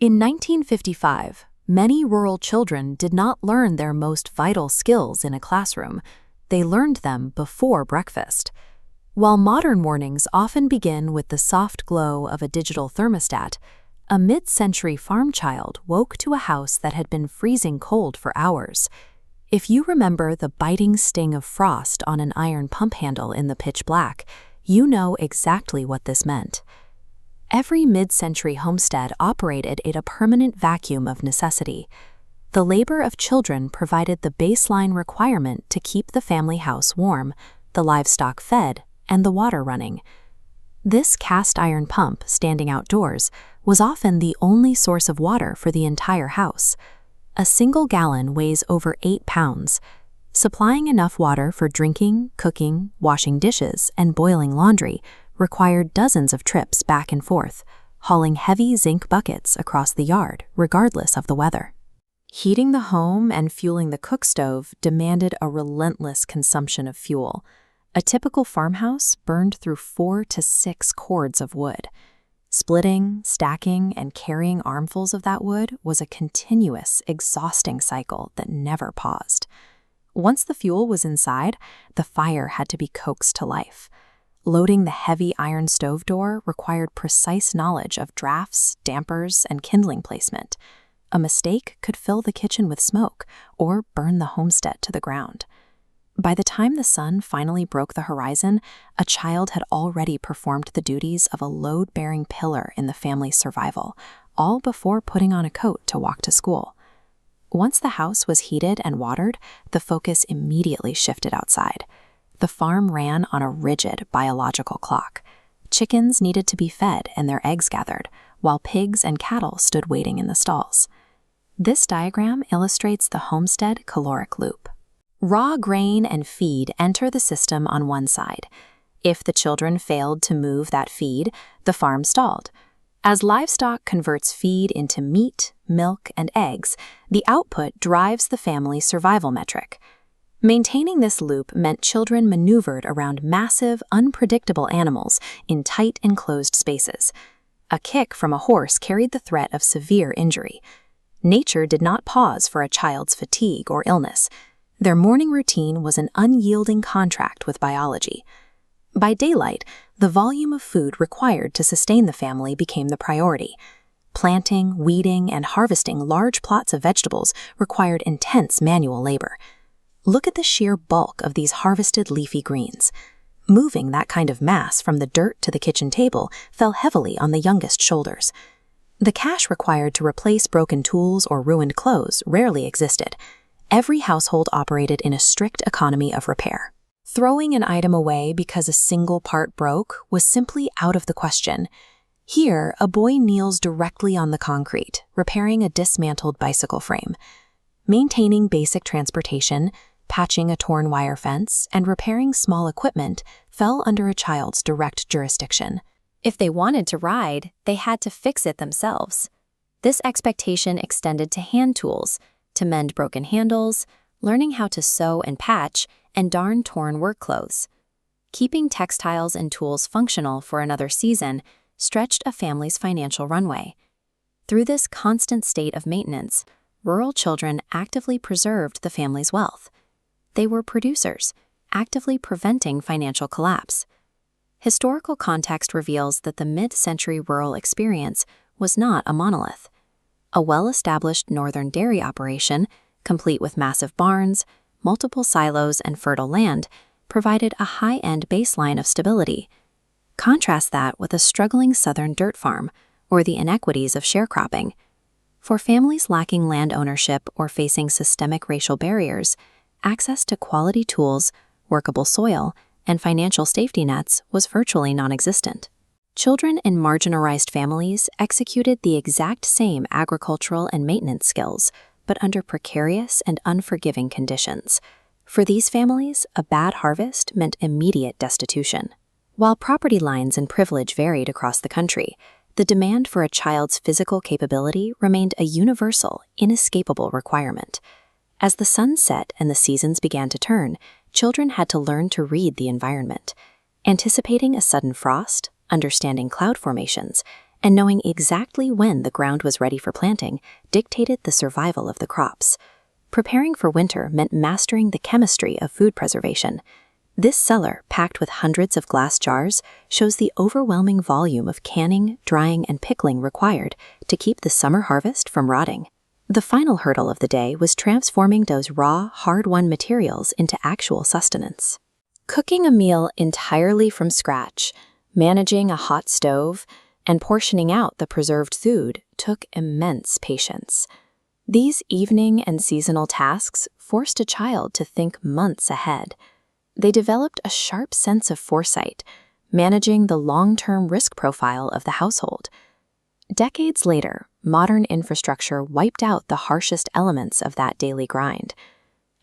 In 1955, many rural children did not learn their most vital skills in a classroom. They learned them before breakfast. While modern mornings often begin with the soft glow of a digital thermostat, a mid-century farm child woke to a house that had been freezing cold for hours. If you remember the biting sting of frost on an iron pump handle in the pitch black, you know exactly what this meant. Every mid-century homestead operated in a permanent vacuum of necessity. The labor of children provided the baseline requirement to keep the family house warm, the livestock fed, and the water running. This cast iron pump, standing outdoors, was often the only source of water for the entire house. A single gallon weighs over 8 pounds. Supplying enough water for drinking, cooking, washing dishes, and boiling laundry required dozens of trips back and forth, hauling heavy zinc buckets across the yard, regardless of the weather. Heating the home and fueling the cook stove demanded a relentless consumption of fuel. A typical farmhouse burned through 4 to 6 cords of wood. Splitting, stacking, and carrying armfuls of that wood was a continuous, exhausting cycle that never paused. Once the fuel was inside, the fire had to be coaxed to life. Loading the heavy iron stove door required precise knowledge of drafts, dampers, and kindling placement. A mistake could fill the kitchen with smoke or burn the homestead to the ground. By the time the sun finally broke the horizon, a child had already performed the duties of a load-bearing pillar in the family's survival, all before putting on a coat to walk to school. Once the house was heated and watered, the focus immediately shifted outside. The farm ran on a rigid biological clock. Chickens needed to be fed and their eggs gathered, while pigs and cattle stood waiting in the stalls. This diagram illustrates the homestead caloric loop. Raw grain and feed enter the system on one side. If the children failed to move that feed, the farm stalled. As livestock converts feed into meat, milk, and eggs, the output drives the family's survival metric. Maintaining this loop meant children maneuvered around massive, unpredictable animals in tight, enclosed spaces. A kick from a horse carried the threat of severe injury. Nature did not pause for a child's fatigue or illness. Their morning routine was an unyielding contract with biology. By daylight, the volume of food required to sustain the family became the priority. Planting, weeding, and harvesting large plots of vegetables required intense manual labor. Look at the sheer bulk of these harvested leafy greens. Moving that kind of mass from the dirt to the kitchen table fell heavily on the youngest shoulders. The cash required to replace broken tools or ruined clothes rarely existed. Every household operated in a strict economy of repair. Throwing an item away because a single part broke was simply out of the question. Here, a boy kneels directly on the concrete, repairing a dismantled bicycle frame. Maintaining basic transportation, patching a torn wire fence, and repairing small equipment fell under a child's direct jurisdiction. If they wanted to ride, they had to fix it themselves. This expectation extended to hand tools, to mend broken handles, learning how to sew and patch, and darn torn work clothes. Keeping textiles and tools functional for another season stretched a family's financial runway. Through this constant state of maintenance, rural children actively preserved the family's wealth. They were producers, actively preventing financial collapse. Historical context reveals that the mid-century rural experience was not a monolith. A well-established northern dairy operation, complete with massive barns, multiple silos, and fertile land, provided a high-end baseline of stability. Contrast that with a struggling southern dirt farm, or the inequities of sharecropping. For families lacking land ownership or facing systemic racial barriers, access to quality tools, workable soil, and financial safety nets was virtually non-existent. Children in marginalized families executed the exact same agricultural and maintenance skills, but under precarious and unforgiving conditions. For these families, a bad harvest meant immediate destitution. While property lines and privilege varied across the country, the demand for a child's physical capability remained a universal, inescapable requirement. As the sun set and the seasons began to turn, children had to learn to read the environment. Anticipating a sudden frost, understanding cloud formations, and knowing exactly when the ground was ready for planting dictated the survival of the crops. Preparing for winter meant mastering the chemistry of food preservation. This cellar, packed with hundreds of glass jars, shows the overwhelming volume of canning, drying, and pickling required to keep the summer harvest from rotting. The final hurdle of the day was transforming those raw, hard-won materials into actual sustenance. Cooking a meal entirely from scratch, managing a hot stove, and portioning out the preserved food took immense patience. These evening and seasonal tasks forced a child to think months ahead. They developed a sharp sense of foresight, managing the long-term risk profile of the household. Decades later, modern infrastructure wiped out the harshest elements of that daily grind.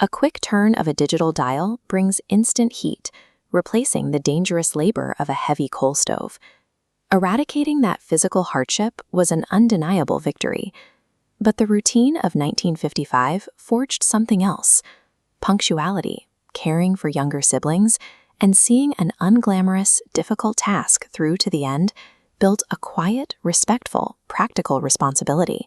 A quick turn of a digital dial brings instant heat, replacing the dangerous labor of a heavy coal stove. Eradicating that physical hardship was an undeniable victory. But the routine of 1955 forged something else: punctuality, caring for younger siblings, and seeing an unglamorous, difficult task through to the end built a quiet, respectful, practical responsibility.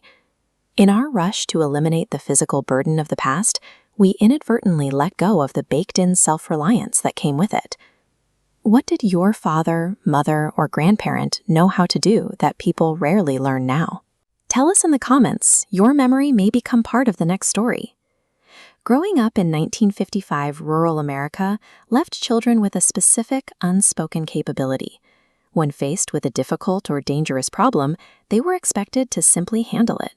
In our rush to eliminate the physical burden of the past, we inadvertently let go of the baked-in self-reliance that came with it. What did your father, mother, or grandparent know how to do that people rarely learn now? Tell us in the comments. Your memory may become part of the next story. Growing up in 1955 rural America left children with a specific, unspoken capability. When faced with a difficult or dangerous problem, they were expected to simply handle it.